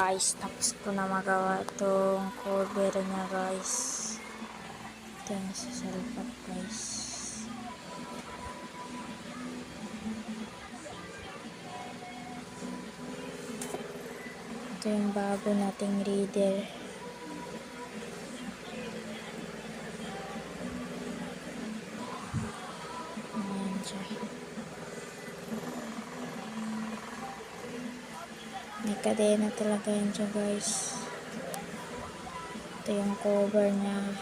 guys, tapos ko na magawa itong cover niya guys. Ito yung sasalpat guys. Ito yung bago nating reader. Ayan siya. May kadena talaga yan siya guys. Ito yung cover niya.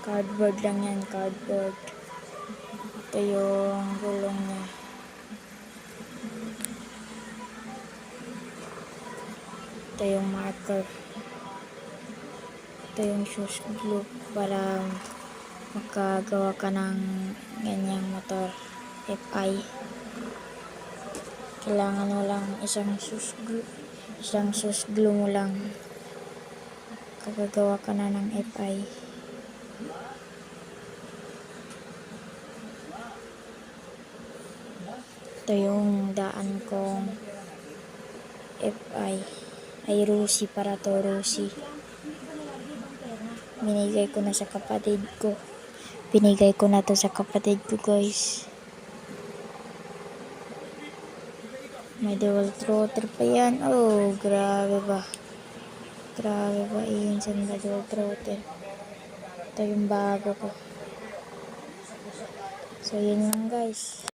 Cardboard lang yan, cardboard. Ito yung gulong niya. Ito yung marker. Ito yung shoes glue para makagawa ka ng ganyang motor. FI. Kailangan mo lang isang shoes glue mo lang. Kagagawa ka na ng FI. Ito yung daan kong FI. Ay Rusi para to, Rusi. Binigay ko na sa kapatid ko. Binigay ko na to sa kapatid ko guys. May dual throtter pa yan. Oh, grabe ba. Grabe ba yun sa dual throtter. Ito yung bago ko. So, yun lang guys.